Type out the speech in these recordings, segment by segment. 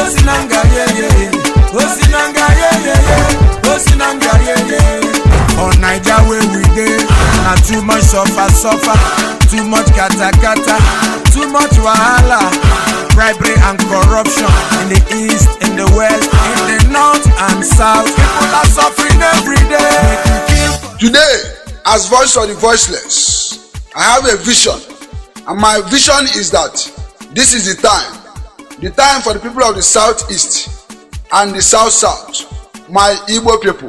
Osinanga Osinanga on Naija where we dey, na too much suffer, too much kata, too much wahala, bribery and corruption in the east, in the west, in the north and south. People are suffering every day. Today, as voice for the voiceless, I have a vision, and my vision is that this is the time for the people of the southeast and the south, my Igbo people,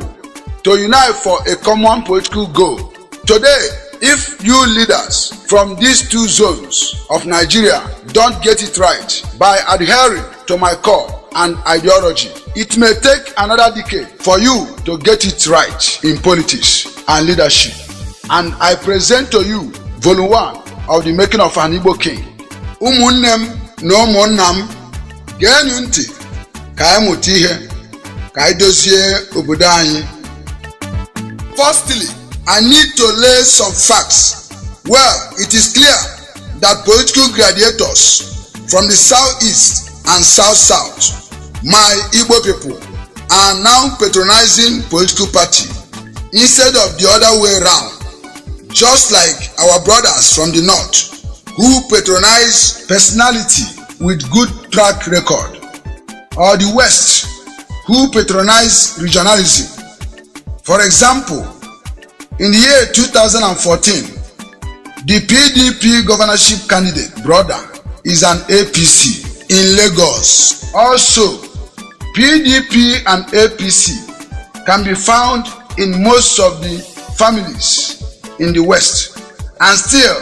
to unite for a common political goal. Today, if you leaders from these two zones of Nigeria don't get it right by adhering to my core and ideology, it may take another decade for you to get it right in politics and leadership. And I present to you volume 1 of the making of an Igbo king. Umunnem no monnam genu nti ka emuti ihe ka idozie obodo anyị. Firstly, I need to lay some facts. Well, it is clear that political gladiators from the southeast and south, my Igbo people, are now patronizing political party instead of the other way around, just like our brothers from the north who patronize personality with good track record, or the west who patronize regionalism. For example, in the year 2014, the PDP governorship candidate brother is an APC in Lagos. Also, PDP and APC can be found in most of the families in the West, and still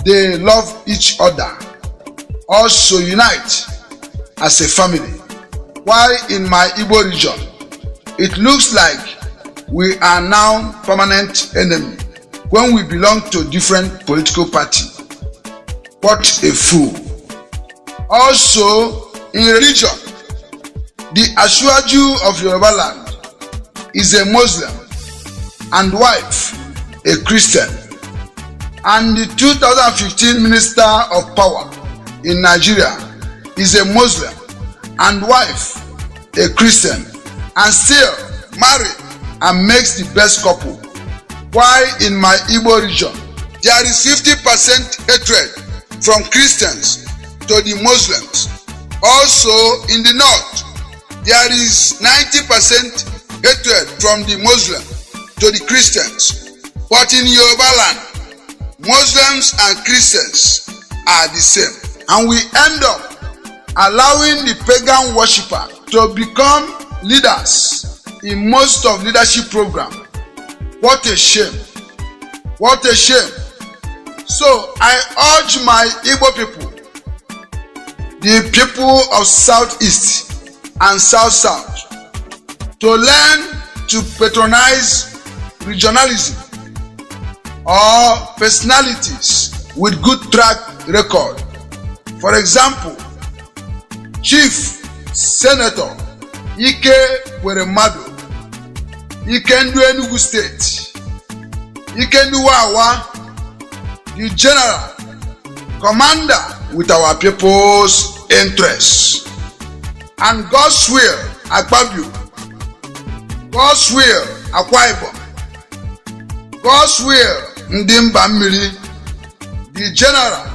they love each other, also unite as a family. While in my Igbo region, it looks like we are now permanent enemy when we belong to different political party. What a fool. Also, in religion, the Asiwaju of Yoruba land is a Muslim and wife a Christian, and the 2015 Minister of Power in Nigeria is a Muslim and wife a Christian, and still married and makes the best couple. While in my Igbo region, there is 50% hatred from Christians to the Muslims. Also in the north, there is 90% hatred from the Muslim to the Christians. But in Yoruba land, Muslims and Christians are the same. And we end up allowing the pagan worshipper to become leaders in most of leadership program. What a shame. What a shame. So I urge my Igbo people, the people of southeast and south, to learn to patronize regionalism or personalities with good track record. For example, Chief Senator Ike Weremadu, Ikendu Enugu State, Ikendu Wawa, the General Commander with our people's interests, and God's will Akpabio, God's will Akwa Ibom, God's will Ndimba Mmiri, the General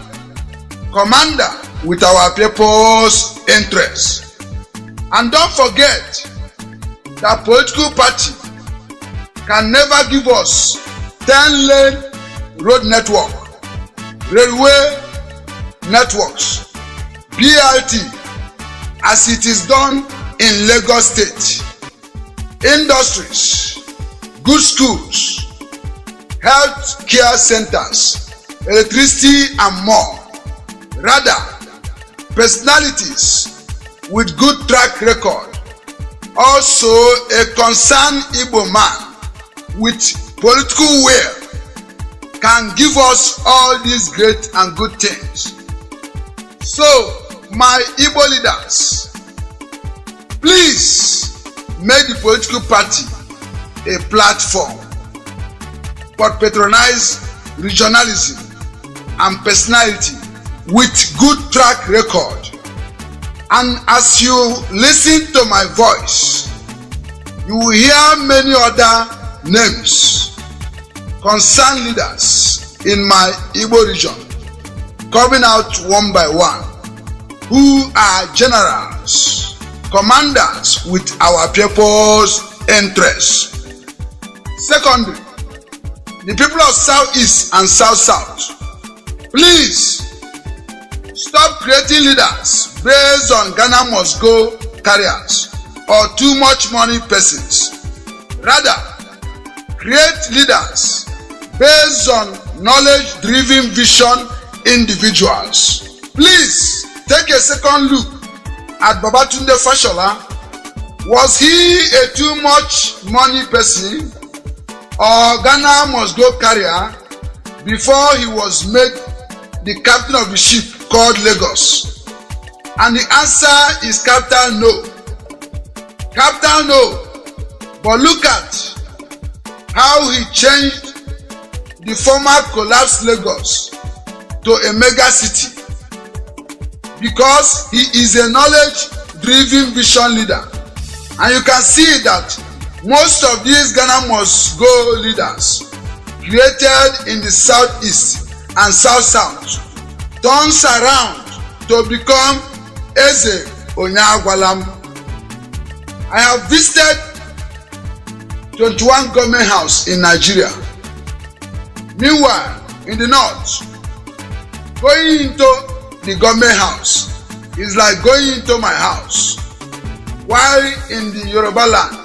Commander with our people's interests. And don't forget that political party can never give us 10-lane road network, railway networks, BRT, as it is done in Lagos State, industries, good schools, health care centers, electricity and more. Rather, personalities with good track record, also a concerned Igbo man with political will, can give us all these great and good things. So, my Igbo leaders, please make the political party a platform, but patronize regionalism and personality with good track record. And as you listen to my voice, you will hear many other names, concerned leaders in my Igbo region coming out one by one, who are generals, commanders with our people's interests. Secondly, the people of Southeast and South-South, please stop creating leaders based on Ghana must go carriers or too much money persons. Rather, create leaders based on knowledge-driven vision individuals. Please take a second look at Babatunde Fashola. Was he a too much money person or Ghana must go carrier before he was made the captain of the ship called Lagos? And the answer is capital no. Capital no. But look at how he changed the former collapsed Lagos to a mega city, because he is a knowledge-driven vision leader. And you can see that most of these Ghana must go leaders created in the Southeast and South-South turns around to become Eze Onyagwalam. I have visited 21 government houses in Nigeria. Meanwhile, in the north, going into the government house is like going into my house, while in the Yoruba land,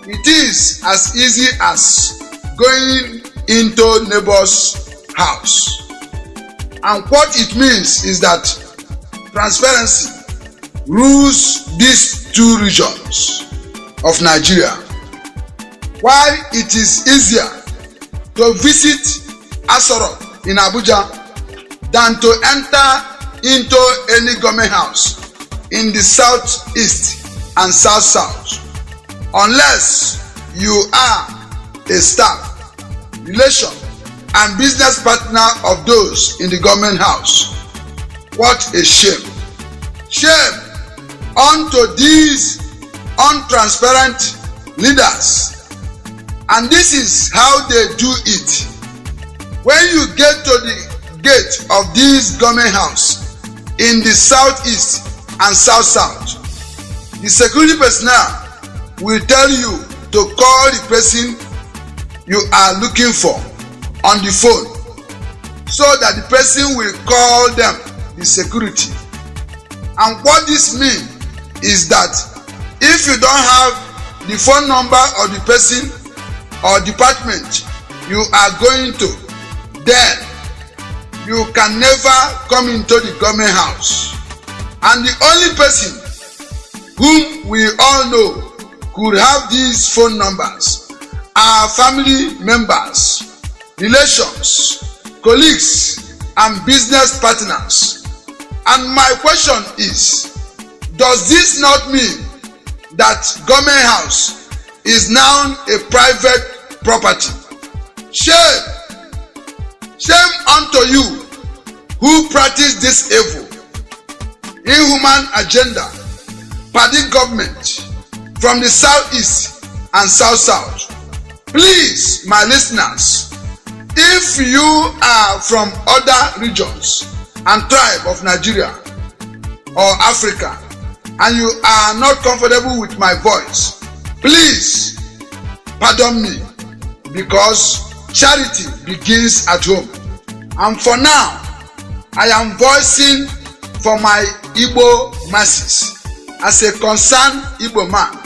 it is as easy as going into neighbor's house. And what it means is that transparency rules these two regions of Nigeria. While it is easier to visit Asoro in Abuja than to enter into any government house in the Southeast and South-South, unless you are a staff, relation, and business partner of those in the government house. What a shame! Shame unto these untransparent leaders. And this is how they do it. When you get to the gate of this government house in the Southeast and South-South, the security personnel will tell you to call the person you are looking for on the phone, so that the person will call them, the security. And what this means is that if you don't have the phone number of the person or department you are going to, then you can never come into the government house. And the only person whom we all know could have these phone numbers are family members, relations, colleagues, and business partners. And my question is, does this not mean that government house is now a private property? Shame! Shame unto you who practice this evil, inhuman agenda by the government from the Southeast and South-South. Please, my listeners, if you are from other regions and tribe of Nigeria or Africa and you are not comfortable with my voice, please pardon me, because charity begins at home. And for now, I am voicing for my Igbo masses as a concerned Igbo man,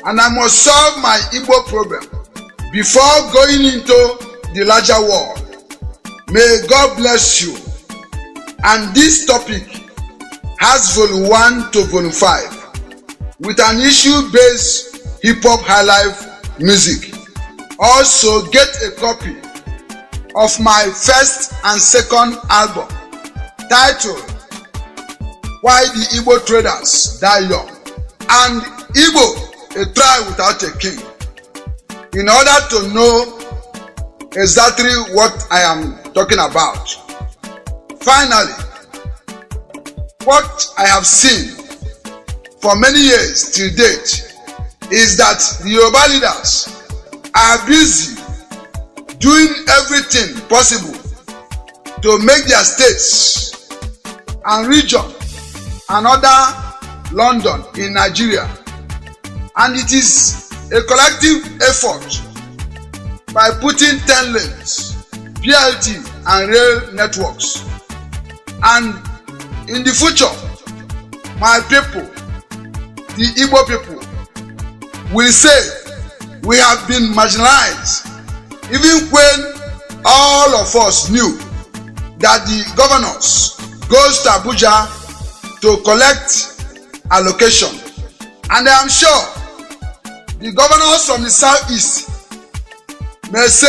and I must solve my Igbo problem before going into the larger world. May God bless you. And this topic has volume 1 to volume 5 with an issue-based hip-hop highlife music. Also get a copy of my first and second album titled Why the Igbo Traders Die Young and Igbo, a Tribe Without a King, in order to know exactly what I am talking about. Finally, what I have seen for many years till date is that the Yoruba leaders are busy doing everything possible to make their states and region another London in Nigeria, and it is a collective effort by putting 10 lanes, BLT and rail networks. And in the future, my people, the Igbo people, will say we have been marginalized, even when all of us knew that the governors goes to Abuja to collect allocation. And I am sure the governors from the southeast may say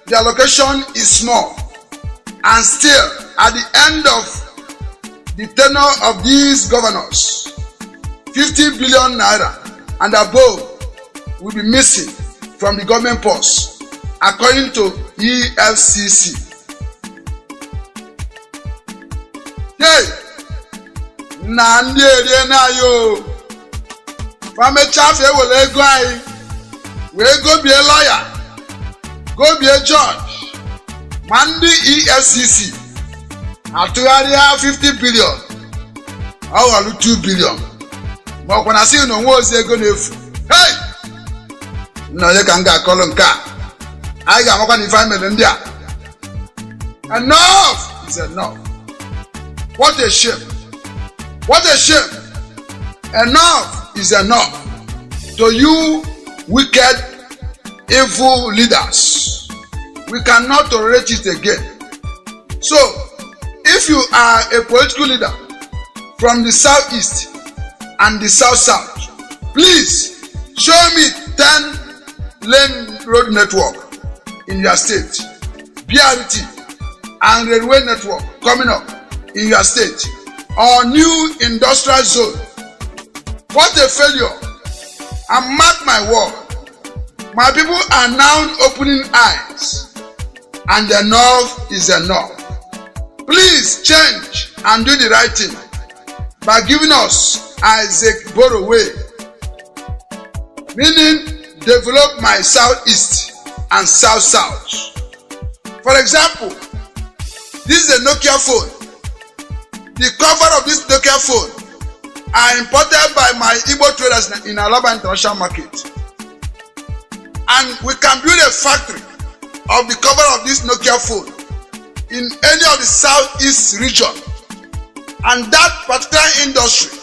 the allocation is small, and still at the end of the tenure of these governors, 50 billion naira and above will be missing from the government purse, according to EFCC. Hey, na ndị erie na yo famechafe were ego anyị wee gobie lawyer, gobie judge, ma ndị EFCC atụgharịa 50 billion ọ ghọrọ 2 billion ma ọkwa na sị na onwe ozi ego na-efu. Hey, nna onye ka m ga-akọrọ nke a, anyị ga-amakwa na ife anyị mere ndị a. Enough is enough. What a shame. What a shame. Enough is enough. To you wicked, evil leaders, we cannot tolerate it again. So, if you are a political leader from the southeast and the south, please show me 10-lane road network in your state, BRT and railway network coming up in your state, or new industrial zone. What a failure. And mark my word, my people are now opening eyes, and enough is enough. Please change and do the right thing by giving us Isaac Boro way, meaning develop my southeast and south. For example, this is a Nokia phone. The cover of this Nokia phone are imported by my Igbo traders in Alaba International Market. And we can build a factory of the cover of this Nokia phone in any of the southeast region. And that particular industry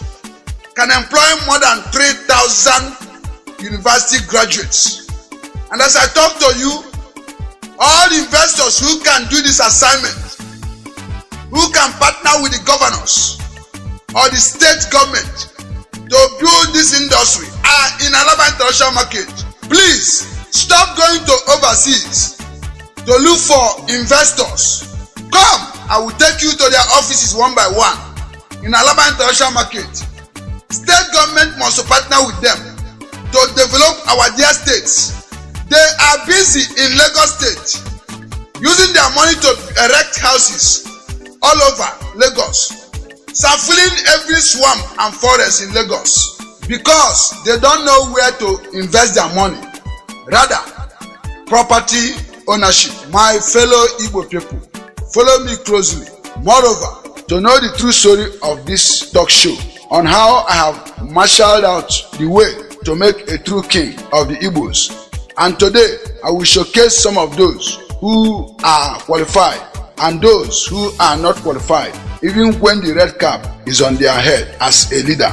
can employ more than 3,000 university graduates. And as I talk to you, all investors who can do this assignment, who can partner with the governors or the state government to build this industry are in Alaba International Market. Please stop going to overseas to look for investors. Come, I will take you to their offices one by one in Alaba International Market. State government must partner with them to develop our dear states. They are busy in Lagos State using their money to erect houses all over Lagos, fulfilling every swamp and forest in Lagos because they don't know where to invest their money. Rather, property ownership. My fellow Igbo people, follow me closely. Moreover, to know the true story of this talk show on how I have marshaled out the way to make a true king of the Igbos. And today, I will showcase some of those who are qualified and those who are not qualified, even when the red cap is on their head as a leader.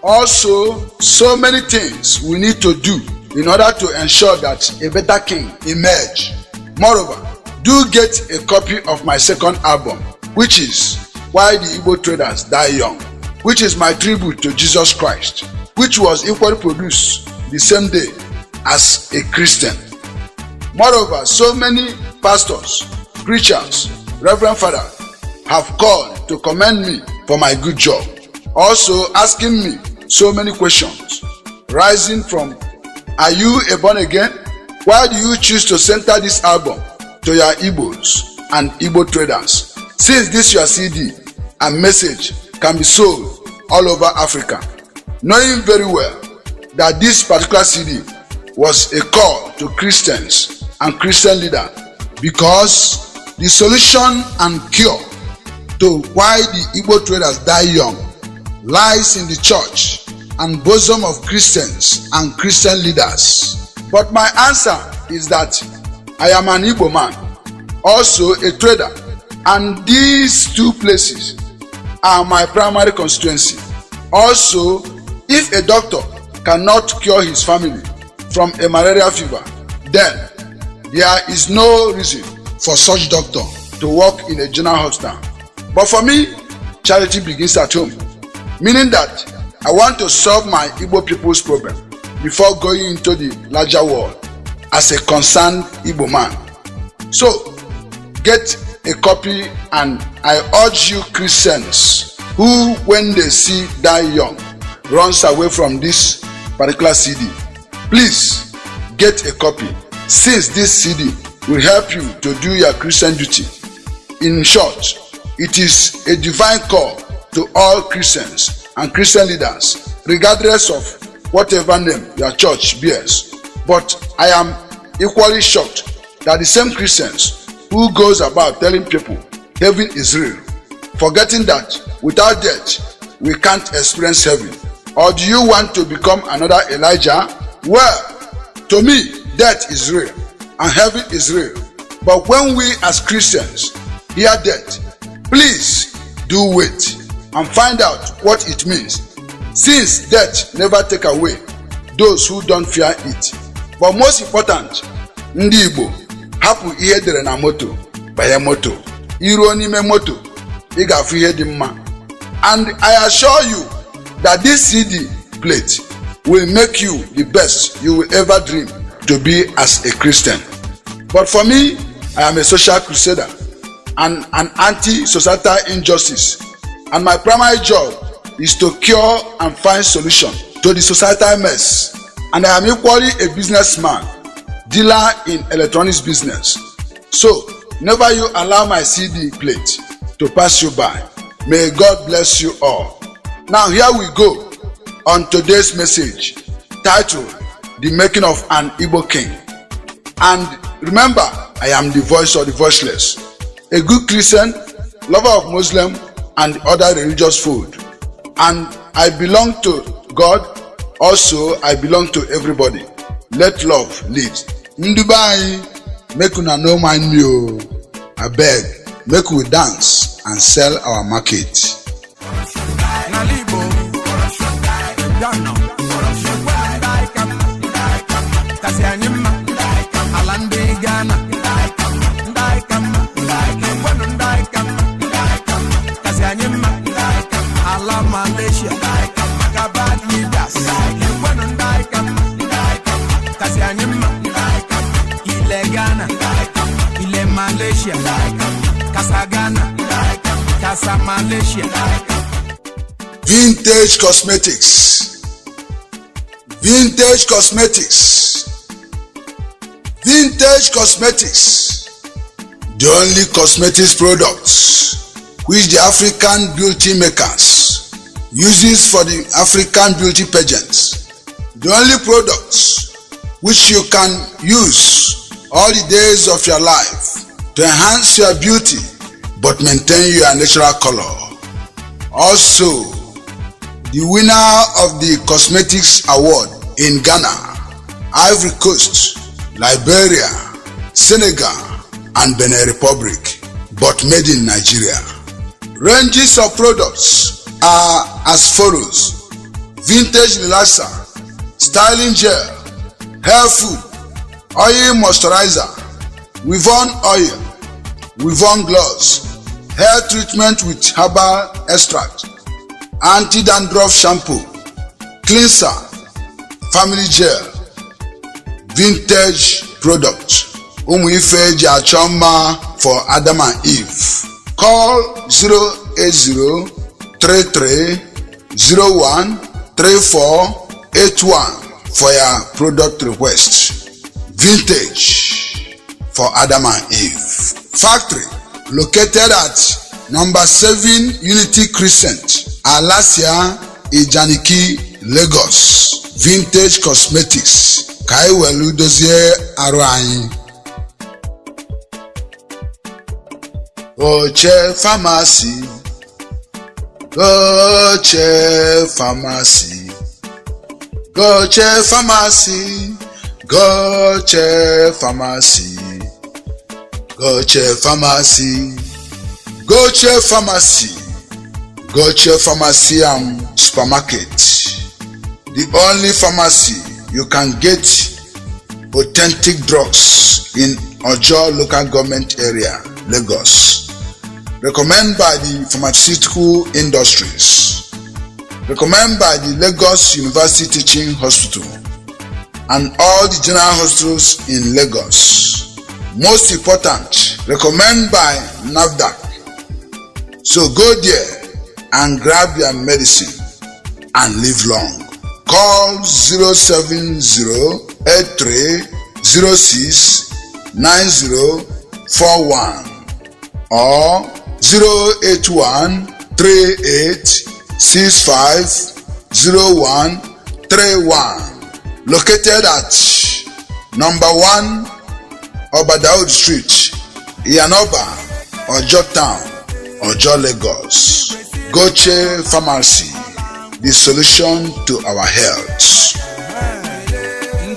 Also, so many things we need to do in order to ensure that a better king emerge. Moreover, do get a copy of my second album, which is Why the Igbo Traders Die Young, which is my tribute to Jesus Christ, which was equally produced the same day as a Christian. Moreover, so many pastors, preachers, Reverend Father have called to commend me for my good job, also asking me so many questions, rising from, are you a born again? Why do you choose to center this album to your Igbos and Igbo traders? Since this your CD and message can be sold all over Africa, knowing very well that this particular CD was a call to Christians and Christian leaders, because the solution and cure to why the Igbo traders die young lies in the church and bosom of Christians and Christian leaders. But my answer is that I am an Igbo man, also a trader, and these two places are my primary constituency. Also, if a doctor cannot cure his family from a malaria fever, then there is no reason for such doctor to work in a general hospital. But for me, charity begins at home, meaning that I want to solve my Igbo people's problem before going into the larger world as a concerned Igbo man. So, get a copy, and I urge you Christians who, when they see die young, runs away from this particular CD, please get a copy, since this CD will help you to do your Christian duty. In short, it is a divine call to all Christians and Christian leaders, regardless of whatever name your church bears. But I am equally shocked that the same Christians who goes about telling people heaven is real, forgetting that without death we can't experience heaven. Or do you want to become another Elijah? Well, to me, death is real and heaven is real. But when we as Christians hear death, please do wait and find out what it means, since death never take away those who don't fear it. But most important, ndị Igbo, hapụ ihe dere na moto banye moto, iruo n'ime moto ị ga-afụ ihe dị mma. And I assure you that this CD plate will make you the best you will ever dream to be as a Christian. But for me, I am a social crusader and an anti-societal injustice, and my primary job is to cure and find solution to the societal mess. And I am equally a businessman, dealer in electronics business. So never you allow my CD plate to pass you by. May God bless you all. Now here we go on today's message, titled The Making of an Igbo King. And remember, I am the voice of the voiceless, a good Christian, lover of Muslim and other religious food. And I belong to God, also I belong to everybody. Let love lead. Ndubai, make una no mind me o. Abeg, make we dance and sell our market. Malaysia, Kasagana, Kasa Malaysia. Vintage cosmetics. Vintage cosmetics. Vintage cosmetics. The only cosmetics products which the African beauty makers uses for the African beauty pageants. The only products which you can use all the days of your life to enhance your beauty but maintain your natural color. Also, the winner of the Cosmetics Award in Ghana, Ivory Coast, Liberia, Senegal, and Benin Republic, but made in Nigeria. Ranges of products are as follows: vintage relaxer, styling gel, hair food, oil moisturizer, Weave-on oil, Weave-on gloves, hair treatment with herbal extract, anti-dandruff shampoo, cleanser, family gel, vintage product. Umuife Jachoma for Adam and Eve. Call 08033013481 for your product request. Vintage for Adam and Eve. Factory located at Number 7 Unity Crescent, Alasia, Ijaniki, Lagos. Vintage Cosmetics, Kaiwelu Dozie Aruanyi. Goche Pharmacy, Goche Pharmacy, Goche Pharmacy, Goche Pharmacy, Goche Pharmacy, Goche Pharmacy, Goche Pharmacy and Supermarket. The only pharmacy you can get authentic drugs in Ojo local government area, Lagos. Recommended by the pharmaceutical industries. Recommended by the Lagos University Teaching Hospital and all the general hospitals in Lagos. Most important, recommended by NAFDAC. So go there and grab your medicine and live long. Call 07083069041 or 08138650131. Located at number 1 Obadaud Street, Iyanoba, Ojo Town, Ojo, Lagos. Goche Pharmacy, the solution to our health. In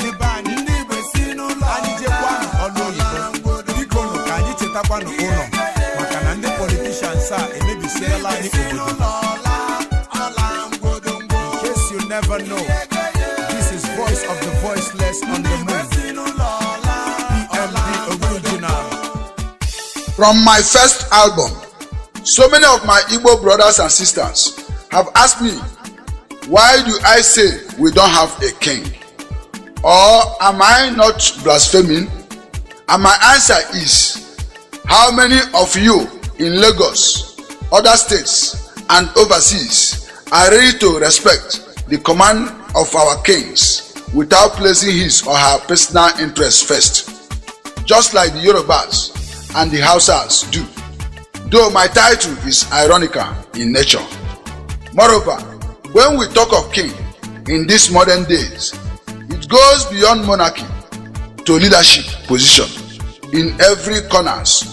case you never know, this is Voice of the Voiceless on the move. PMD original. From my first album, so many of my Igbo brothers and sisters have asked me, why do I say we don't have a king? Or am I not blaspheming? And my answer is, how many of you in Lagos, other states, and overseas are ready to respect the command of our kings without placing his or her personal interests first, just like the Yorubas and the Hausas do? Though my title is ironical in nature. Moreover, when we talk of king in these modern days, it goes beyond monarchy to leadership position in every corners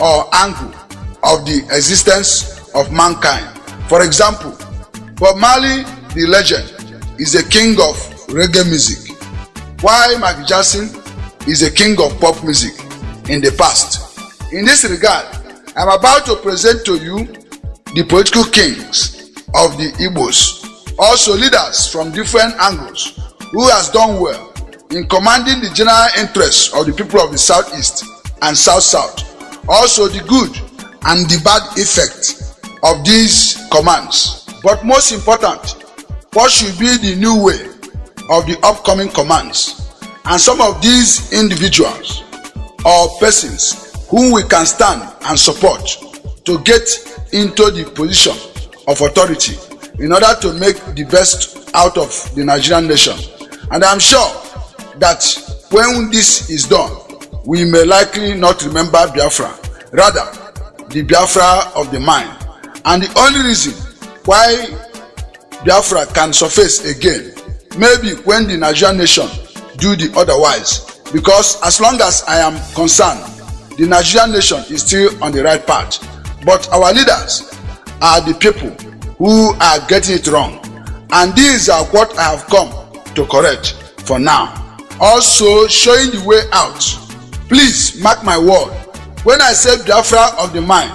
or angle of the existence of mankind. For example, Bob Marley, the legend, is a king of reggae music, while Michael Jackson is a king of pop music in the past. In this regard, I'm about to present to you the political kings of the Igbos, also leaders from different angles who has done well in commanding the general interests of the people of the Southeast and South-South, also the good and the bad effect of these commands. But most important, what should be the new way of the upcoming commands, and some of these individuals or persons whom we can stand and support to get into the position of authority in order to make the best out of the Nigerian nation. And I'm sure that when this is done, we may likely not remember Biafra, rather the Biafra of the mind. And the only reason why Biafra can surface again, maybe when the Nigerian nation do the otherwise, because as long as I am concerned, the Nigerian nation is still on the right path. But our leaders are the people who are getting it wrong. And these are what I have come to correct for now. Also showing the way out. Please mark my word. When I say Biafra of the mind,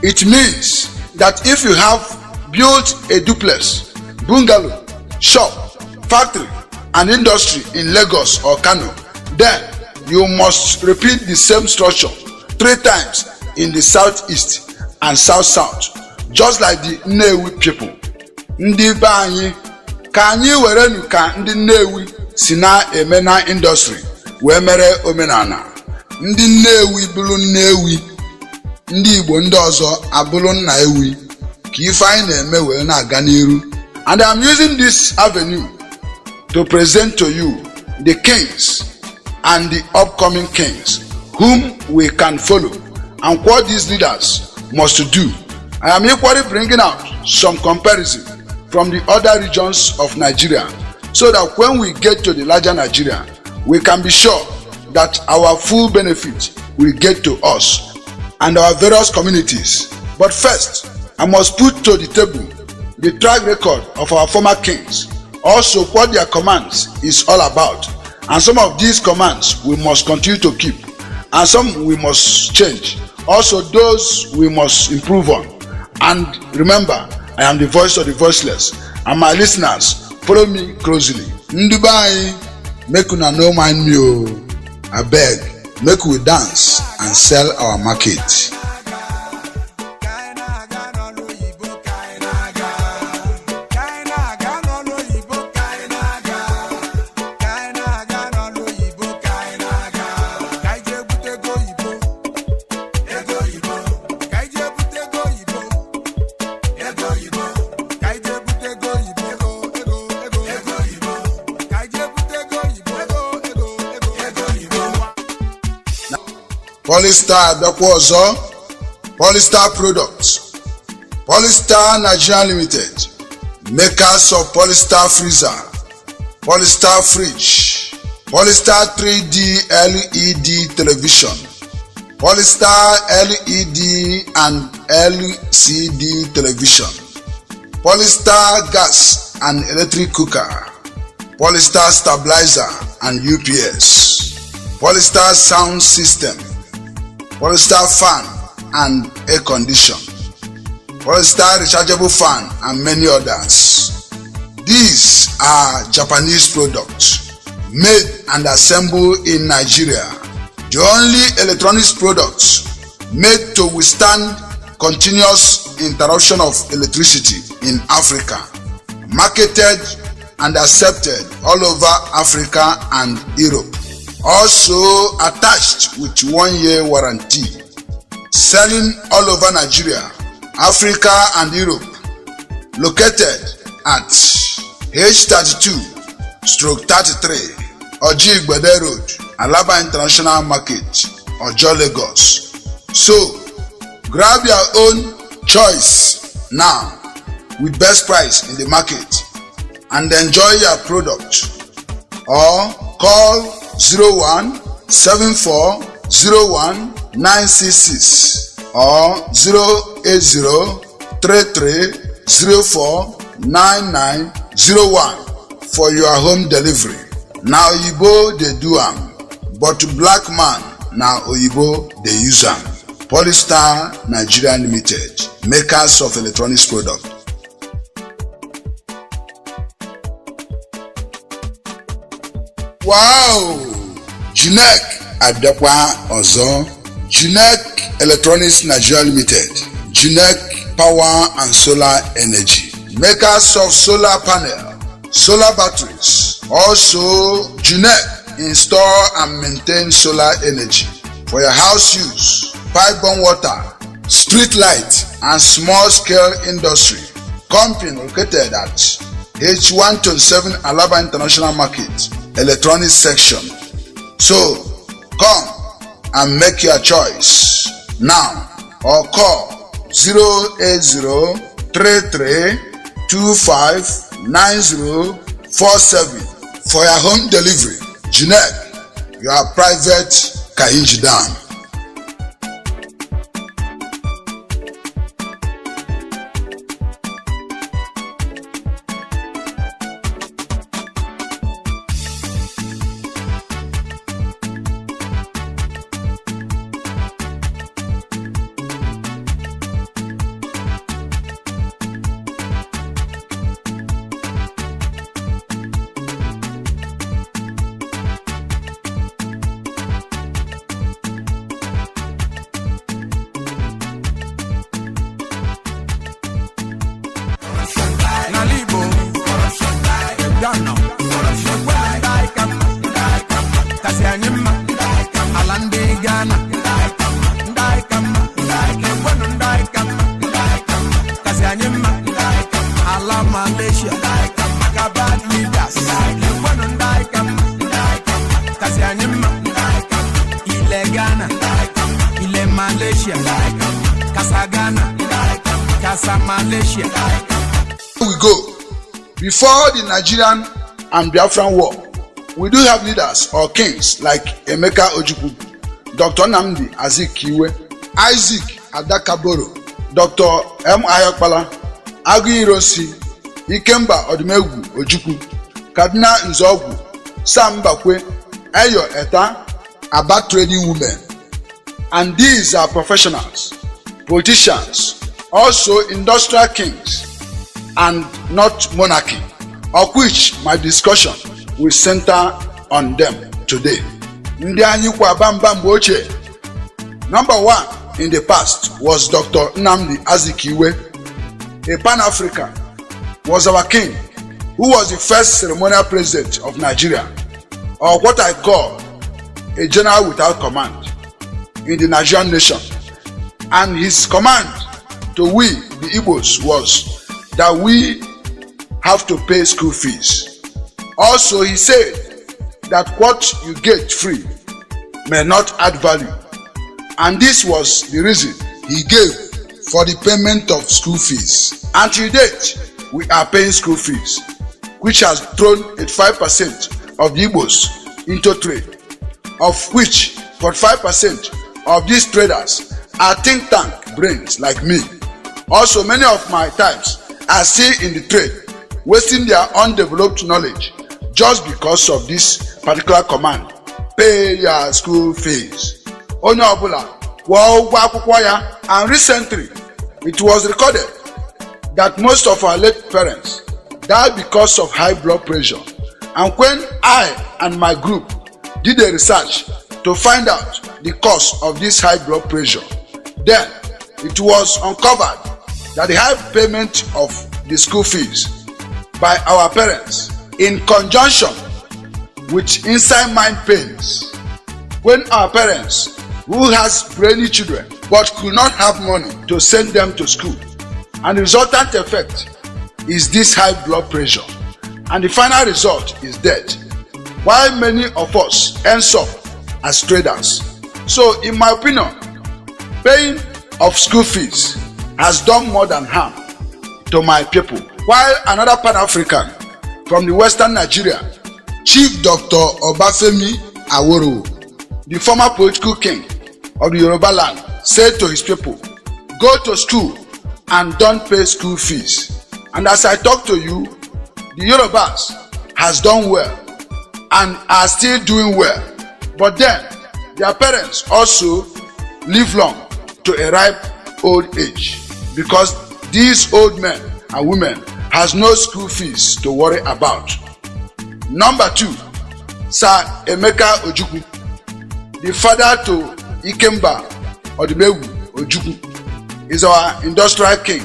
it means that if you have built a duplex, bungalow, shop, factory, and industry in Lagos or Kano, then you must repeat the same structure 3 times in the Southeast and South-South, just like the Nnewi people. Ndị be anyị, ka anyị werenu ka ndị Nnewi si na-eme na industry wee mere omenala. Ndị Nnewi bụrụ Nnewi, ndị Igbo ndị ọzọ abụrụ nna ewi, ka ife anyị na-eme wee na-aga n'iru. And I'm using this avenue to present to you the kings and the upcoming kings whom we can follow and what these leaders must do I am equally bringing out some comparison from the other regions of Nigeria so that when we get to the larger Nigeria, we can be sure that our full benefit will get to us and our various communities. But first, I must put to the table the track record of our former kings, also what their commands is all about, and some of these commands we must continue to keep, and some we must change, also those we must improve on. And remember, I am the voice of the voiceless, and my listeners follow me closely. Ndubai, make una no mind me o, abeg, make we dance and sell our market. Polystar abịakwa ọzọ, Polystar Products, Polystar Nigeria Limited, makers of Polystar Freezer, Polystar Fridge, Polystar 3D LED Television, Polystar LED and LCD Television, Polystar Gas and Electric Cooker, Polystar Stabilizer and UPS, Polystar Sound System, Polystar Fan and Air Condition, Polystar Rechargeable Fan and many others. These are Japanese products made and assembled in Nigeria. The only electronics products made to withstand continuous interruption of electricity in Africa, marketed and accepted all over Africa and Europe. Also attached with 1-year warranty, selling all over Nigeria, Africa and Europe. Located at H32/33 Oji-Igbede Road, Alaba International Market, Ojo, Lagos. So grab your own choice now with best price in the market and enjoy your product, or call 0174019966 or 08033049901 for your home delivery. Now Oyibo they do am, but black man now Oyibo they use am. Polystar Nigeria Limited, makers of electronics products. Wow! Junek abịakwa ọzọ, Junek Electronics Nigeria Limited, Junek Power and Solar Energy, makers of solar panel, solar batteries. Also, Junek install and maintain solar energy for your house use, pipe-borne water, street light, and small-scale industry. Company located at H127 Alaba International Market, Electronics section. So come and make your choice now, or call 08033259047 for your home delivery. Junek, your private Kainji Dam. Malaysia. We go. Before the Nigerian and Biafran war, we do have leaders or kings like Emeka Ojukwu, Dr. Nnamdi Azikiwe, Isaac Adakaboro, Dr. M. Ayokpala, Aguiyi-Ironsi, Ikemba Odumegwu Ojukwu, Kaduna Nzogwu, Sam Mbakwe, Eyo Eta, Aba trading women. And these are professionals, politicians, also industrial kings, and not monarchy, of which my discussion will center on them today. Ndị anyị kwa bamba mgbe ochie. Number one in the past was Dr. Nnamdi Azikiwe, a Pan-African, was our king, who was the first ceremonial president of Nigeria, or what I call a general without command in the Nigerian nation. And his command to we, the Igbos, was that we have to pay school fees. Also, he said that what you get free may not add value. And this was the reason he gave for the payment of school fees. Until date, we are paying school fees, which has thrown 85% of the Igbos into trade, of which 45% of these traders are think tank brains like me. Also, many of my types are still in the trade, wasting their undeveloped knowledge just because of this particular command: pay your school fees. Onye ọbụla kwụọ ụgwọ akwụkwọ ya. And recently, it was recorded that most of our late parents died because of high blood pressure. And when I and my group did a research to find out the cause of this high blood pressure, then it was uncovered that the high payment of the school fees by our parents, in conjunction with inside mind pains, when our parents, who has brainy children but could not have money to send them to school, and the resultant effect is this high blood pressure, and the final result is death, while many of us ends up as traders. So in my opinion, paying of school fees has done more than harm to my people. While another Pan-African from the Western Nigeria, Chief Dr. Obafemi Awolowo, the former political king of the Yoruba land, said to his people, go to school and don't pay school fees. And as I talk to you, the Yorubas has done well and are still doing well. But then, their parents also live long to a ripe old age, because these old men and women has no school fees to worry about. Number two, Sir Emeka Ojukwu, the father to Ikemba Odumegwu Ojukwu, is our industrial king,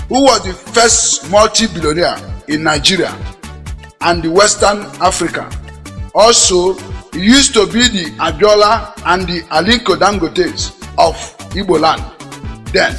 who was the first multi-billionaire in Nigeria and the Western Africa. Also, he used to be the Abiola and the Aliko Dangotes of Igbo land. Then,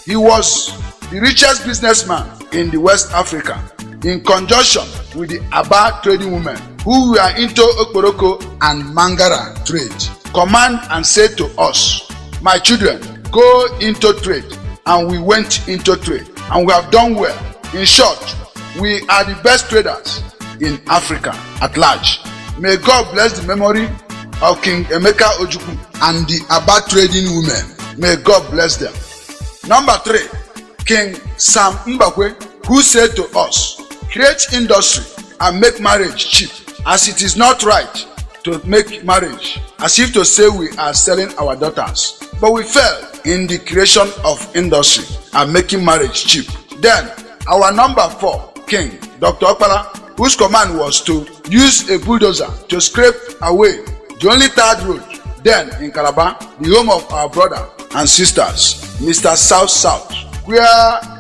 he was the richest businessman in the West Africa, in conjunction with the Aba trading women, who were into Okporoko and Mangara trade. Command and said to us, my children, go into trade. And we went into trade, and we have done well. In short, we are the best traders in Africa at large. May God bless the memory of King Emeka Ojukwu and the Aba trading women. May God bless them. Number three, King Sam Mbakwe, who said to us, create industry and make marriage cheap, as it is not right to make marriage as if to say we are selling our daughters. But we fell in the creation of industry and making marriage cheap. Then, our number four, King Dr. Okpala, whose command was to use a bulldozer to scrape away the only third road then in Calabar, the home of our brother and sisters, Mr. South, where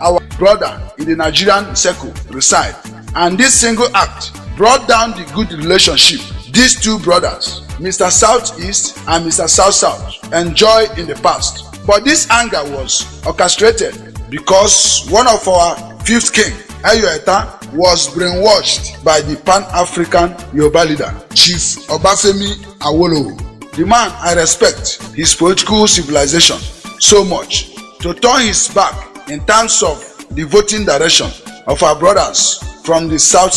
our brother in the Nigerian circle reside. And this single act brought down the good relationship these two brothers, Mr. Southeast and Mr. South, enjoyed in the past. But this anger was orchestrated because one of our fifth king, Eyo Eta, was brainwashed by the Pan-African Yoruba leader, Chief Obafemi Awolowo. The man, I respect his political civilization so much, to turn his back in terms of the voting direction of our brothers from the South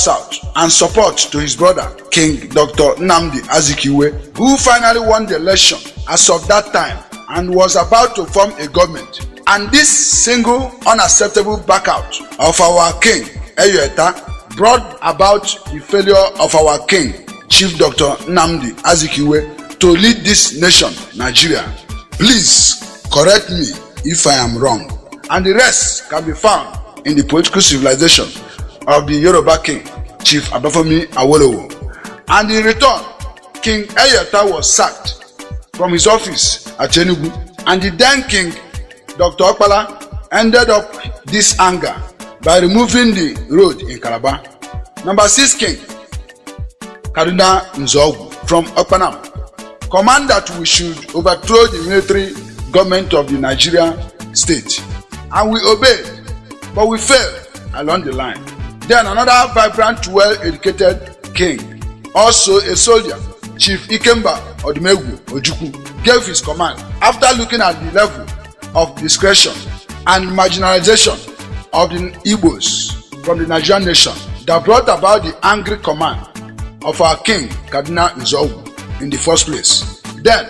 and support to his brother, King Dr. Nnamdi Azikiwe, who finally won the election as of that time and was about to form a government. And this single unacceptable backout of our king, Eyoeta, brought about the failure of our king, Chief Dr. Nnamdi Azikiwe, to lead this nation, Nigeria. Please correct me if I am wrong. And the rest can be found in the political civilization of the Yoruba king, Chief Obafemi Awolowo. And in return, King Eyoeta was sacked from his office at Enugu, and the then king, Dr. Okpala, ended up this anger by removing the road in Calabar. Number 6 king, Kaduna Nzogwu from Okpanam, command that we should overthrow the military government of the Nigerian state. And we obeyed, but we failed along the line. Then another vibrant, well-educated king, also a soldier, Chief Ikemba Odumegwu Ojukwu, gave his command after looking at the level of discretion and marginalization of the IGBOs from the Nigerian nation that brought about the angry command of our king Kaduna Nzogwu in the first place. Then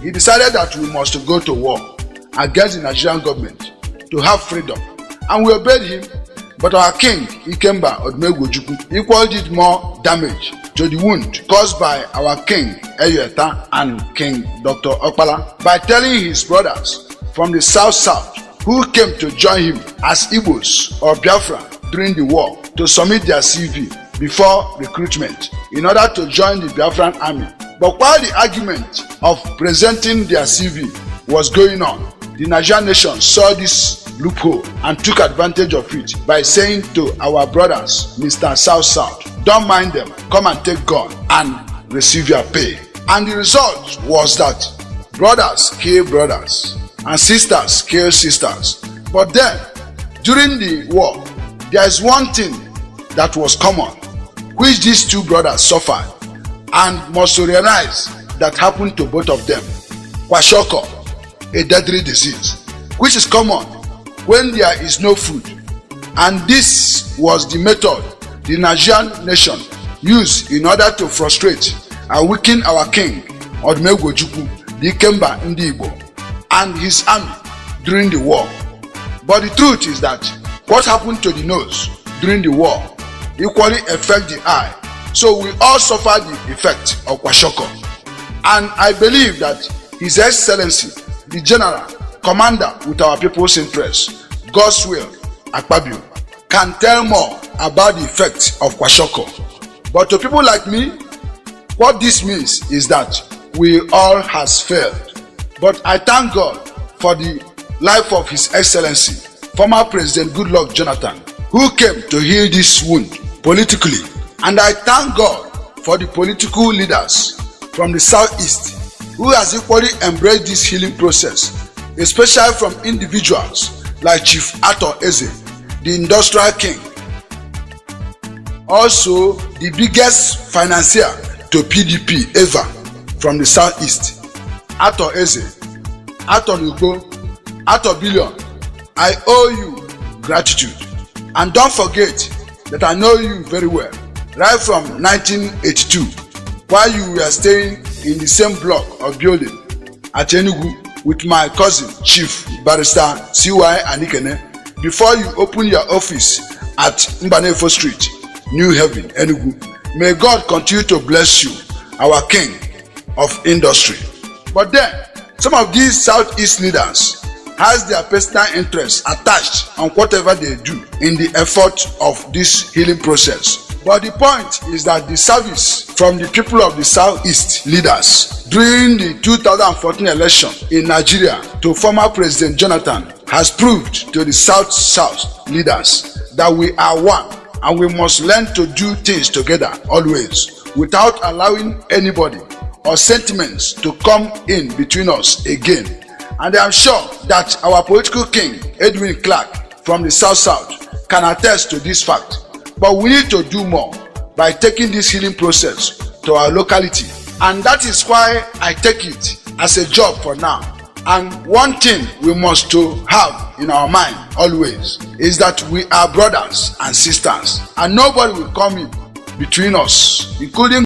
he decided that we must go to war against the Nigerian government to have freedom, and we obeyed him. But our king Ikemba Odumegwu Ojukwu equally did more damage to the wound caused by our king Eyoeta and King Dr. Okpala by telling his brothers from the South who came to join him as Igbos or Biafra during the war to submit their CV before recruitment in order to join the Biafran army. But while the argument of presenting their CV was going on, the Nigerian nation saw this loophole and took advantage of it by saying to our brothers, Mr. South, don't mind them, come and take gun and receive your pay. And the result was that brothers kill brothers and sisters kill sisters. But then, during the war, there is one thing that was common, which these two brothers suffered and must realize that happened to both of them. Kwashiorkor, a deadly disease, which is common when there is no food. And this was the method the Nigerian nation used in order to frustrate and weaken our king, Odumegwu Ojukwu, the Ikemba Ndi Igbo, and his army during the war. But the truth is that what happened to the nose during the war equally affect the eye. So we all suffer the effect of Kwashiorkor. And I believe that His Excellency, the General Commander with our people's interest, God's will, Akpabio, can tell more about the effects of Kwashiorkor. But to people like me, what this means is that we all has failed. But I thank God for the life of His Excellency, former President Goodluck Jonathan, who came to heal this wound politically. And I thank God for the political leaders from the Southeast who has equally embraced this healing process, especially from individuals like Chief Attor Eze, the industrial king, also the biggest financier to PDP ever from the Southeast, Attor Eze, Attor Ugbo, Attor Billion. I owe you gratitude. And don't forget that I know you very well, right from 1982, while you were staying in the same block of building at Enugu with my cousin, Chief Barrister C.Y. Anikene, before you open your office at Mbanefo Street, New Haven, Enugu. May God continue to bless you, our king of industry. But then, some of these Southeast leaders has their personal interests attached on whatever they do in the effort of this healing process. But the point is that the service from the people of the Southeast leaders during the 2014 election in Nigeria to former President Jonathan has proved to the South leaders that we are one, and we must learn to do things together always without allowing anybody or sentiments to come in between us again. And I am sure that our political king, Edwin Clark from the South can attest to this fact. But we need to do more by taking this healing process to our locality. And that is why I take it as a job for now And one thing we must to have in our mind always is that we are brothers and sisters, and nobody will come in between us, including